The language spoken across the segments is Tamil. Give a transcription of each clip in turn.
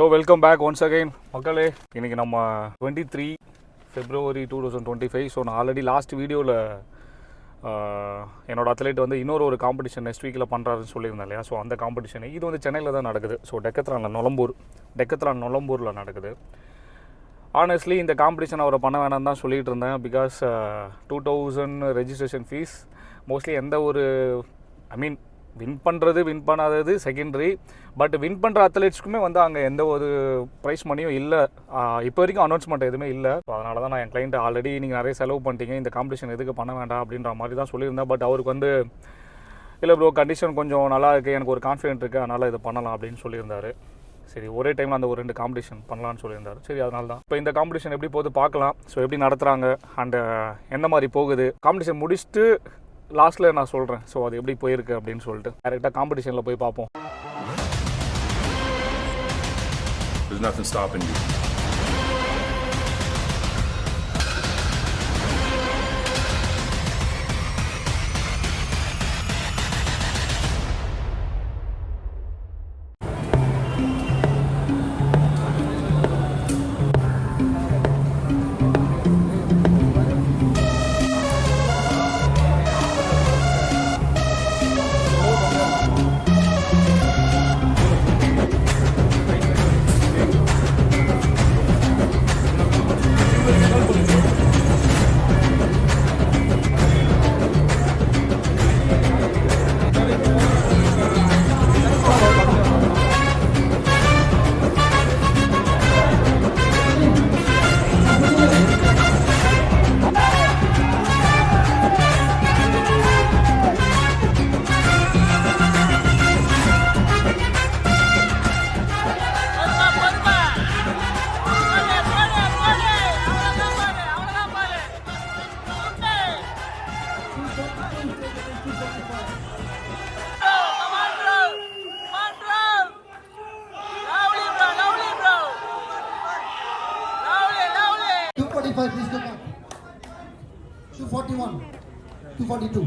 So welcome back once again மக்களே. இன்றைக்கி நம்ம 23 February 2025. ஸோ நான் ஆல்ரெடி லாஸ்ட் வீடியோவில் என்னோடய அத்லெட் வந்து இன்னொரு காம்படிஷன் நெக்ஸ்ட் வீக்கில் பண்ணுறாருன்னு சொல்லியிருந்தேன் இல்லையா. ஸோ அந்த காம்படிஷன் இது வந்து சென்னையில் தான் நடக்குது. ஸோ டெக்கத்ரான் நொலம்பூரில் நடக்குது. ஆனஸ்ட்லி இந்த காம்படிஷன் அவரை பண்ண வேணாம் தான் சொல்லிகிட்டு இருந்தேன். Because 2000 registration fees. மோஸ்ட்லி எந்த ஒரு வின் பண்ணாதது செகண்டரி. பட் வின் பண்ணுற அத்லெட்ஸ்க்குமே வந்து அங்கே எந்த ஒரு ப்ரைஸ் மணியும் இல்லை. இப்போ வரைக்கும் அனௌன்ஸ்மெண்ட் எதுவுமே இல்லை. ஸோ அதனால தான் நான் என் கிளைண்ட் ஆல்ரெடி நீங்கள் நிறைய செலவு பண்ணிட்டீங்க, இந்த காம்படிஷன் எதுக்கு பண்ண வேண்டாம் அப்படின்ற மாதிரி தான் சொல்லியிருந்தேன். பட் அவருக்கு வந்து இல்லை ப்ரோ, கண்டிஷன் கொஞ்சம் நல்லா இருக்குது, எனக்கு ஒரு கான்ஃபிடென்ட் இருக்குது, அதனால் இதை பண்ணலாம் அப்படின்னு சொல்லியிருந்தார். சரி, ஒரே டைமில் அந்த ஒரு 2 காம்படிஷன் பண்ணலான்னு சொல்லியிருந்தார். சரி, அதனால தான் இப்போ இந்த காம்படிஷன் எப்படி போகுது பார்க்கலாம். ஸோ எப்படி நடத்துகிறாங்க அண்ட் எந்த மாதிரி போகுது, காம்படிஷன் முடிச்சுட்டு லாஸ்ட்டில் நான் சொல்கிறேன். ஸோ அது எப்படி போயிருக்கு அப்படின்னு சொல்லிட்டு டேரெக்டாக காம்படிஷனில் போய் பார்ப்போம். There's nothing stopping you. Please go back. 241, 242.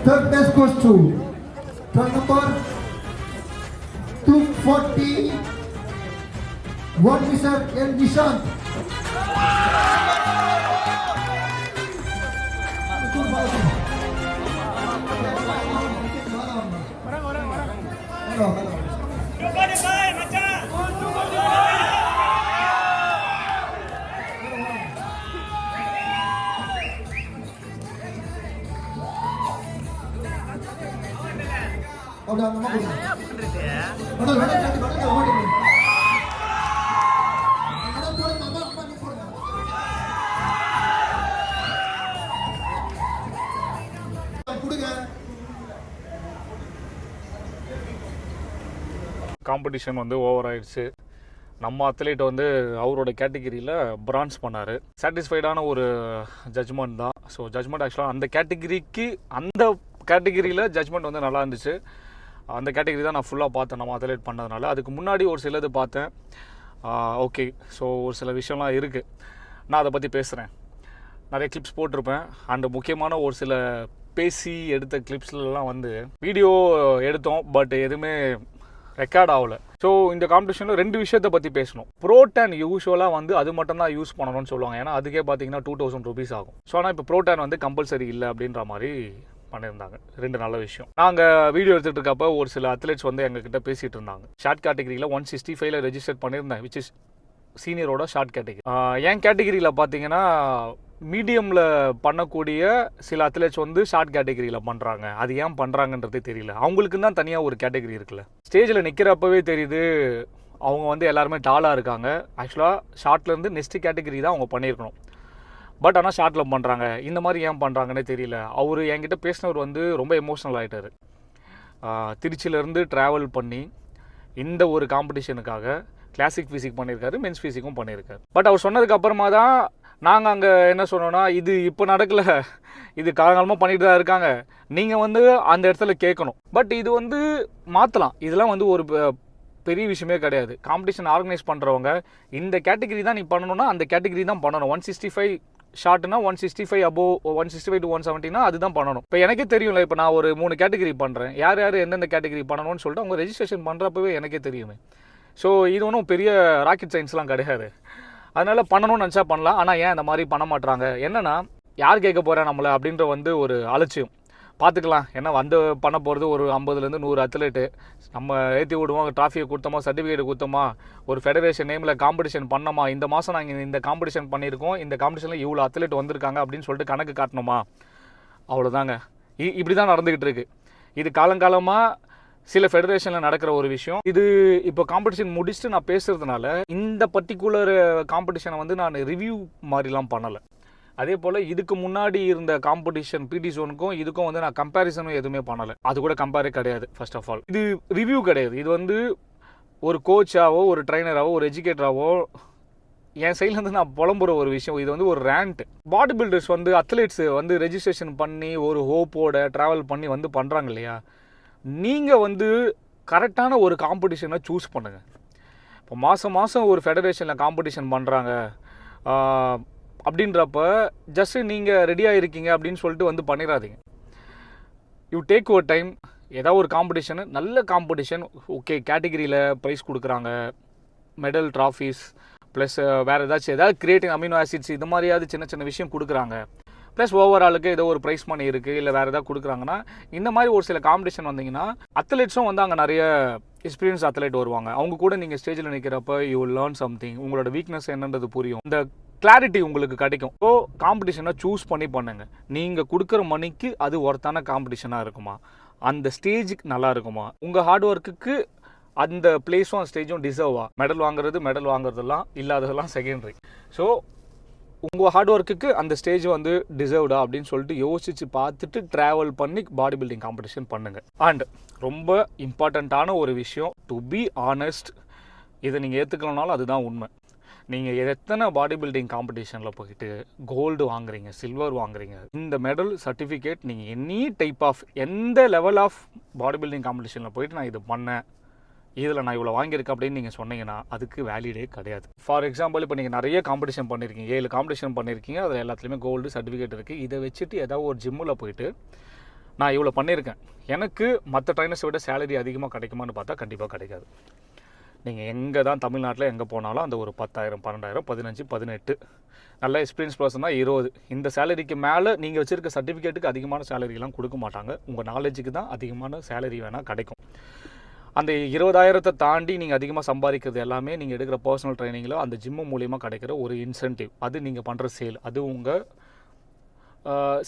Third place goes to turn number 241, Mr. L. Nishant. Competition வந்து ஓவர் ஆயிடுச்சு. நம்ம அத்லீட் வந்து அவரோட கேட்டகிரியில் பிரான்ஸ் பண்ணார். சாட்டிஸ்ஃபைடான ஒரு ஜட்ஜ்மெண்ட் தான். ஸோ ஜட்ஜ்மெண்ட் ஆக்சுவலாக அந்த கேட்டகிரியில் ஜட்ஜ்மெண்ட் வந்து நல்லா இருந்துச்சு. அந்த கேட்டகிரி தான் நான் ஃபுல்லாக பார்த்தேன் நம்ம அத்லீட் பண்ணதுனால. அதுக்கு முன்னாடி ஒரு சிலது பார்த்தேன். ஓகே, ஸோ ஒரு சில விஷயம்லாம் இருக்குது, நான் அதை பற்றி பேசுகிறேன். நிறைய கிளிப்ஸ் போட்டிருப்பேன். அண்டு முக்கியமான ஒரு சில பேசி எடுத்த கிளிப்ஸ்லாம் வந்து வீடியோ எடுத்தோம், பட் எதுவுமே ரெக்கார்ட் ஆகலை. ஸோ இந்த காம்படிஷனில் 2 விஷயத்தை பற்றி பேசணும். புரோட்டான் யூஸ்வலாக வந்து அது மட்டும் தான் யூஸ் பண்ணணும்னு சொல்லுவாங்க. ஏன்னா அதுக்கே பார்த்தீங்கன்னா 2000 rupees ஆகும். ஸோ ஆனால் இப்போ புரோட்டான் வந்து கம்பல்சரி இல்லை அப்படின்ற மாதிரி பண்ணியிருந்தாங்க. 2 நல்ல விஷயம். நாங்கள் வீடியோ எடுத்துகிட்டு இருக்கப்போ ஒரு சில அத்லெட்ஸ் வந்து எங்ககிட்ட பேசிகிட்டு இருந்தாங்க. ஷார்ட் கேட்டகிரியில் 165 ரெஜிஸ்டர் பண்ணியிருந்தேன், விச் இஸ் சீனியரோட ஷார்ட் கேட்டகிரி. என் கேட்டகிரியில் பார்த்தீங்கன்னா மீடியமில் பண்ணக்கூடிய சில அத்லெட்ஸ் வந்து ஷார்ட் கேட்டகிரியில் பண்ணுறாங்க. அது ஏன் பண்ணுறாங்கன்றதே தெரியல. அவங்களுக்கு தான் தனியாக ஒரு கேட்டகிரி இருக்குல்ல. ஸ்டேஜில் நிற்கிறப்பவே தெரியுது அவங்க வந்து எல்லாருமே டாலாக இருக்காங்க. ஆக்சுவலாக ஷார்ட்லேருந்து நெக்ஸ்ட் கேட்டகிரி தான் அவங்க பண்ணியிருக்கணும். பட் ஆனால் ஷார்ட்டில் பண்ணுறாங்க. இந்த மாதிரி ஏன் பண்ணுறாங்கன்னே தெரியல. அவர் என்கிட்ட பேசினவர் வந்து ரொம்ப எமோஷ்னல் ஆகிட்டார். திருச்சியிலேருந்து ட்ராவல் பண்ணி இந்த ஒரு காம்படிஷனுக்காக கிளாசிக் ஃபிசிக் பண்ணியிருக்காரு, மென்ஸ் ஃபிசிக்கும் பண்ணியிருக்காரு. பட் அவர் சொன்னதுக்கு அப்புறமா தான் நாங்கள் அங்கே என்ன சொன்னோன்னா, இது இப்போ நடக்கலை, இது காலங்காலமாக பண்ணிட்டு தான் இருக்காங்க, நீங்கள் வந்து அந்த இடத்துல கேட்கணும். பட் இது வந்து மாற்றலாம். இதெல்லாம் வந்து ஒரு பெரிய விஷயமே கிடையாது. காம்படிஷன் ஆர்கனைஸ் பண்ணுறவங்க இந்த கேட்டகிரி தான் நீ பண்ணணும்னா அந்த கேட்டகிரி தான் பண்ணணும். 165 ஷார்ட்னா 165 above 165 to 170 அதுதான் பண்ணணும். இப்போ எனக்கே தெரியும்ல, இப்போ நான் ஒரு 3 கேட்டகரி பண்ணுறேன், யார் யார் எந்தெந்த கேட்டகரி பண்ணணும்னு சொல்லிட்டு அவங்க ரெஜிஸ்ட்ரேஷன் பண்ணுறப்பவே எனக்கே தெரியுமே. ஸோ இது ஒன்றும் பெரிய ராக்கெட் சயின்ஸ்லாம் கிடையாது. அதனால் பண்ணணும்னு நினச்சா பண்ணலாம். ஆனால் ஏன் இந்த மாதிரி பண்ண மாட்றாங்க, என்னென்னா யார் கேட்க போகிறா நம்மளை அப்படின்ற வந்து ஒரு அலட்சியம். பார்த்துக்கலாம், ஏன்னா வந்து பண்ண போகிறது ஒரு 50லேருந்து 100 அத்லெட்டு. நம்ம ஏற்றி விடுவோம், ட்ராஃபியை கொடுத்தோமா, சர்டிஃபிகேட் கொடுத்தோமா, ஒரு ஃபெடரேஷன் நேமில் காம்படிஷன் பண்ணோமா, இந்த மாதம் நாங்கள் இந்த காம்படிஷன் பண்ணியிருக்கோம், இந்த காம்படிஷனில் இவ்வளோ அத்லெட் வந்திருக்காங்க அப்படின்னு சொல்லிட்டு கணக்கு காட்டணுமா, அவ்வளோதாங்க. இப்படி தான் நடந்துக்கிட்டு இருக்குது. இது காலங்காலமாக சில ஃபெடரேஷனில் நடக்கிற ஒரு விஷயம். இது இப்போ காம்படிஷன் முடிச்சுட்டு நான் பேசுகிறதுனால இந்த பர்டிகுலர் காம்படிஷனை வந்து நான் ரிவ்யூ மாதிரிலாம் பண்ணலை. அதே போல் இதுக்கு முன்னாடி இருந்த காம்படிஷன் பிடி ஜோனுக்கும் இதுக்கும் வந்து நான் கம்பேரிசனும் எதுவுமே பண்ணலை. அது கூட கம்பேரே கிடையாது. ஃபர்ஸ்ட் ஆஃப் ஆல் இது ரிவ்யூ கிடையாது. இது வந்து ஒரு கோச்சாவோ, ஒரு ட்ரைனராகவோ, ஒரு எஜுகேட்டராகவோ என் சைட்லேருந்து நான் புலம்புற ஒரு விஷயம். இது வந்து ஒரு ரேண்ட். பாடி பில்டர்ஸ் வந்து அத்லெட்ஸ் வந்து ரெஜிஸ்ட்ரேஷன் பண்ணி ஒரு ஹோப்போட ட்ராவல் பண்ணி வந்து பண்ணுறாங்க இல்லையா, நீங்கள் வந்து கரெக்டான ஒரு காம்படிஷனை சூஸ் பண்ணுங்கள். இப்போ மாதம் ஒரு ஃபெடரேஷனில் காம்படிஷன் பண்ணுறாங்க அப்படின்றப்ப ஜஸ்ட்டு நீங்கள் ரெடியாக இருக்கீங்க அப்படின்னு சொல்லிட்டு வந்து பண்ணிடாதீங்க. You take your time. ஏதாவது ஒரு காம்படிஷனு, நல்ல காம்படிஷன், ஓகே, கேட்டகிரியில் ப்ரைஸ் கொடுக்குறாங்க, மெடல், ட்ராஃபீஸ், ப்ளஸ் வேறு ஏதாவது கிரியேட்டிங் அமினோ ஆசிட்ஸ், இது மாதிரியாவது சின்ன சின்ன விஷயம் கொடுக்குறாங்க. ப்ளஸ் ஓவராலுக்கு ஏதோ ஒரு ப்ரைஸ் மணி இருக்குது, இல்லை வேறு ஏதாவது கொடுக்குறாங்கன்னா, இந்த மாதிரி ஒரு சில காம்படிஷன் வந்தீங்கன்னா அத்லெட்ஸும் வந்து அங்கே நிறைய எக்ஸ்பீரியன்ஸ் அத்லெட் வருவாங்க. அவங்க கூட நீங்கள் ஸ்டேஜில் நிற்கிறப்ப யூ வில் லேர்ன் சம்திங். உங்களோட வீக்னஸ் என்னன்றது புரியும், இந்த கிளாரிட்டி உங்களுக்கு கிடைக்கும். ஸோ காம்படிஷனை சூஸ் பண்ணி பண்ணுங்க. நீங்கள் கொடுக்குற மணிக்கு அது ஒர்த்தான காம்படிஷனாக இருக்குமா, அந்த ஸ்டேஜுக்கு நல்லா இருக்குமா, உங்கள் ஹார்ட் ஒர்க்குக்கு அந்த பிளேஸும் அந்த ஸ்டேஜும் டிசர்வா. மெடல் வாங்குறதெல்லாம் இல்லாததெல்லாம் செகண்டரி. ஸோ உங்கள் ஹார்ட் ஒர்க்குக்கு அந்த ஸ்டேஜ் வந்து டிசர்வ்டா அப்படின்னு சொல்லிட்டு யோசித்து பார்த்துட்டு ட்ராவல் பண்ணி பாடி பில்டிங் காம்படிஷன் பண்ணுங்கள். அண்ட் ரொம்ப இம்பார்ட்டண்ட்டான ஒரு விஷயம், டு பி ஆனஸ்ட், இதை நீங்கள் ஏற்றுக்கலனாலும் அதுதான் உண்மை. நீங்கள் எத்தனை பாடி பில்டிங் காம்படிஷனில் போயிட்டு கோல்டு வாங்குறீங்க, சில்வர் வாங்குறீங்க, இந்த மெடல் சர்டிஃபிகேட் நீங்கள் எனி டைப் ஆஃப் எந்த லெவல் ஆஃப் பாடி பில்டிங் காம்படிஷனில் போயிட்டு நான் இது பண்ணேன், இதில் நான் இவ்வளோ வாங்கியிருக்கேன் அப்படின்னு நீங்கள் சொன்னீங்கன்னா அதுக்கு வேலிடே கிடையாது. ஃபார் எக்ஸாம்பிள், இப்போ நீங்கள் நிறைய காம்படிஷன் பண்ணியிருக்கீங்க, 7 காம்படிஷன் பண்ணியிருக்கீங்க, அதில் எல்லாத்துலேயுமே கோல்டு சர்டிஃபிகேட் இருக்குது. இதை வச்சுட்டு ஏதாவது ஒரு ஜிம்மில் போயிட்டு நான் இவ்வளோ பண்ணியிருக்கேன், எனக்கு மற்ற ட்ரைனர்ஸை விட சேலரி அதிகமாக கிடைக்குமான்னு பார்த்தா கண்டிப்பாக கிடைக்காது. நீங்கள் எங்கே தான் தமிழ்நாட்டில் எங்கே போனாலும் அந்த ஒரு 10,000, 12,000, 15, 18 நல்ல எக்ஸ்பீரியன்ஸ் பர்சன் தான் 20. இந்த சேலரிக்கு மேலே நீங்கள் வச்சுருக்க சர்டிஃபிகேட்டுக்கு அதிகமான சேலரிலாம் கொடுக்க மாட்டாங்க. உங்கள் நாலேஜுக்கு தான் அதிகமான சேலரி வேணால் கிடைக்கும். அந்த 20,000 தாண்டி நீங்கள் அதிகமாக சம்பாதிக்கிறது எல்லாமே நீங்கள் எடுக்கிற பர்சனல் ட்ரைனிங்கில் அந்த ஜிம்மு மூலியமாக கிடைக்கிற ஒரு இன்சென்டிவ். அது நீங்கள் பண்ணுற சேல், அது உங்கள்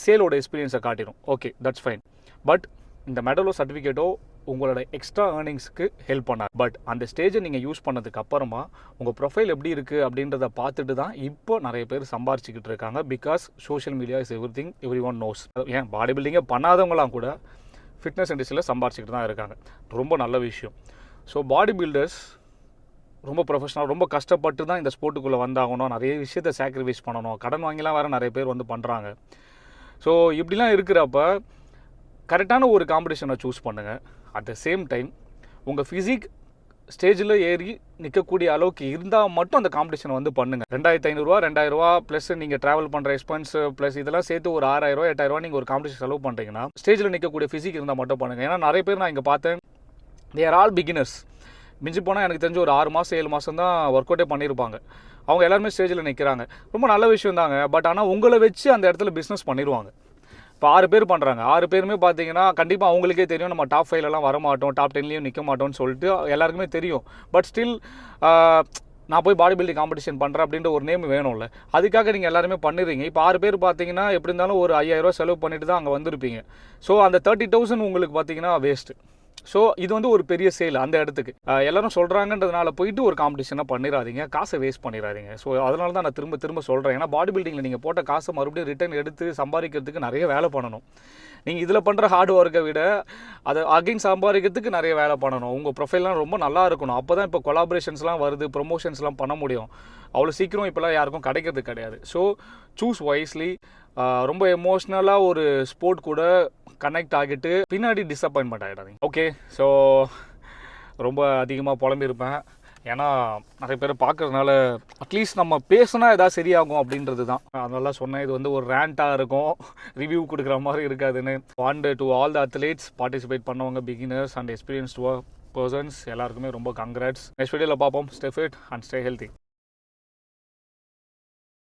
சேலோட எக்ஸ்பீரியன்ஸை காட்டிடும். Okay, that's fine. பட் இந்த மெடலோ சர்டிஃபிகேட்டோ உங்களோட எக்ஸ்ட்ரா ஏர்னிங்ஸ்க்கு ஹெல்ப் பண்ணார். பட் அந்த ஸ்டேஜை நீங்கள் யூஸ் பண்ணதுக்கு அப்புறமா உங்கள் ப்ரொஃபைல் எப்படி இருக்குது அப்படின்றத பார்த்துட்டு தான் இப்போ நிறைய பேர் சம்பாரிச்சிக்கிட்டு இருக்காங்க. Because social media is everything, every one knows. ஏன் பாடி பில்டிங்கே பண்ணாதவங்களாம் கூட ஃபிட்னஸ் இண்டஸ்ட்ரியில் சம்பாரிச்சிக்கிட்டு தான் இருக்காங்க. ரொம்ப நல்ல விஷயம். ஸோ பாடி பில்டர்ஸ் ரொம்ப ப்ரொஃபஷனல், ரொம்ப கஷ்டப்பட்டு தான் இந்த ஸ்போர்ட்டுக்குள்ளே வந்தாகணும், நிறைய விஷயத்தை சாக்ரிஃபைஸ் பண்ணணும், கடன் வாங்கிலாம் வேறு நிறைய பேர் வந்து பண்ணுறாங்க. ஸோ இப்படிலாம் இருக்கிறப்ப கரெக்டான ஒரு காம்படிஷனை சூஸ் பண்ணுங்கள். அட் த சேம் டைம் உங்கள் ஃபிசிக் ஸ்டேஜில் ஏறி நிற்கக்கூடிய அளவுக்கு இருந்தால் மட்டும் அந்த காம்படிஷனை வந்து பண்ணுங்கள். 2,500 2,000 ப்ளஸ் நீங்கள் ட்ராவல் பண்ணுற எக்ஸ்பென்ஸ் ப்ளஸ் இதெல்லாம் சேர்த்து ஒரு 6,000 8,000 நீங்கள் ஒரு காம்படிஷன் செலவு பண்ணுறீங்கன்னா ஸ்டேஜில் நிற்கக்கூடிய ஃபிசிக் இருந்தால் மட்டும் பண்ணுங்கள். ஏன்னா நிறைய பேர் நான் இங்கே பார்த்தேன், தே ஆர் ஆல் பிகினர்ஸ். மிஞ்சி போனால் எனக்கு தெரிஞ்ச ஒரு 6 மாதம் 7 மாதம் தான் ஒர்க் அவுட்டே பண்ணியிருப்பாங்க. அவங்க எல்லாருமே ஸ்டேஜில் நிற்கிறாங்க. ரொம்ப நல்ல விஷயம் தாங்க. பட் ஆனால் உங்களை வச்சு அந்த இடத்துல பிஸ்னஸ் பண்ணிடுவாங்க. இப்போ 6 பேர் பண்ணுறாங்க, 6 பேருமே பார்த்தீங்கன்னா கண்டிப்பாக அவங்களுக்கே தெரியும் நம்ம டாப் 5லலாம் வரமாட்டோம், டாப் 10லேயும் நிற்க மாட்டோம்னு சொல்லிட்டு எல்லாருக்குமே தெரியும். பட் ஸ்டில் நான் போய் பாடி பில்டிங் காம்படிஷன் பண்ணுறேன் அப்படின்ற ஒரு நேம் வேணும்ல, அதுக்காக நீங்கள் எல்லாருமே பண்ணிடுறீங்க. இப்போ 6 பேர் பார்த்தீங்கன்னா எப்படி இருந்தாலும் ஒரு 5,000 செலவு பண்ணிட்டு தான் அங்கே வந்திருப்பீங்க. ஸோ அந்த 30,000 உங்களுக்கு பார்த்தீங்கன்னா வேஸ்ட்டு. ஸோ இது வந்து ஒரு பெரிய சேல் அந்த இடத்துக்கு. எல்லாரும் சொல்கிறாங்கன்றதுனால போயிட்டு ஒரு காம்படிஷனாக பண்ணிடாதீங்க, காசை வேஸ்ட் பண்ணிடாதீங்க. ஸோ அதனால தான் நான் திரும்ப சொல்கிறேன். ஏன்னா பாடி பில்டிங்கில் நீங்கள் போட்ட காசை மறுபடியும் ரிட்டர்ன் எடுத்து சம்பாதிக்கிறதுக்கு நிறைய வேலை பண்ணணும். நீங்கள் இதில் பண்ணுற ஹார்ட் ஒர்க்கை விட அதை அகைன் சம்பாதிக்கிறதுக்கு நிறைய வேலை பண்ணணும். உங்கள் ப்ரொஃபைல்லாம் ரொம்ப நல்லா இருக்கணும். அப்போ தான் இப்போ கொலாபரேஷன்ஸ்லாம் வருது, ப்ரொமோஷன்ஸ்லாம் பண்ண முடியும். அவ்வளோ சீக்கிரம் இப்போலாம் யாருக்கும் கிடைக்கிறது கிடையாது. So choose wisely. ரொம்ப எமோஷ்னலாக ஒரு ஸ்போர்ட் கூட கனெக்ட் ஆகிட்டு பின்னாடி டிஸப்பாயின்மெண்ட் ஆகிடாதீங்க. ஓகே, ஸோ ரொம்ப அதிகமாக புலம்பியிருப்பேன். ஏன்னா நிறைய பேர் பார்க்கறதுனால அட்லீஸ்ட் நம்ம பேசுனா ஏதாவது சரியாகும் அப்படின்றது தான். அதனால சொன்னேன், இது வந்து ஒரு ரேண்ட்டாக இருக்கும், ரிவ்யூ கொடுக்குற மாதிரி இருக்காதுன்னு. And to all the athletes participate பண்ணவங்க, பிகினர்ஸ் அண்ட் எக்ஸ்பீரியன்ஸ்டு பர்சன்ஸ் எல்லாருக்குமே ரொம்ப கங்க்ராட்ஸ். நெக்ஸ்ட் வீடியோவில் பார்ப்போம். Stay fit and stay healthy.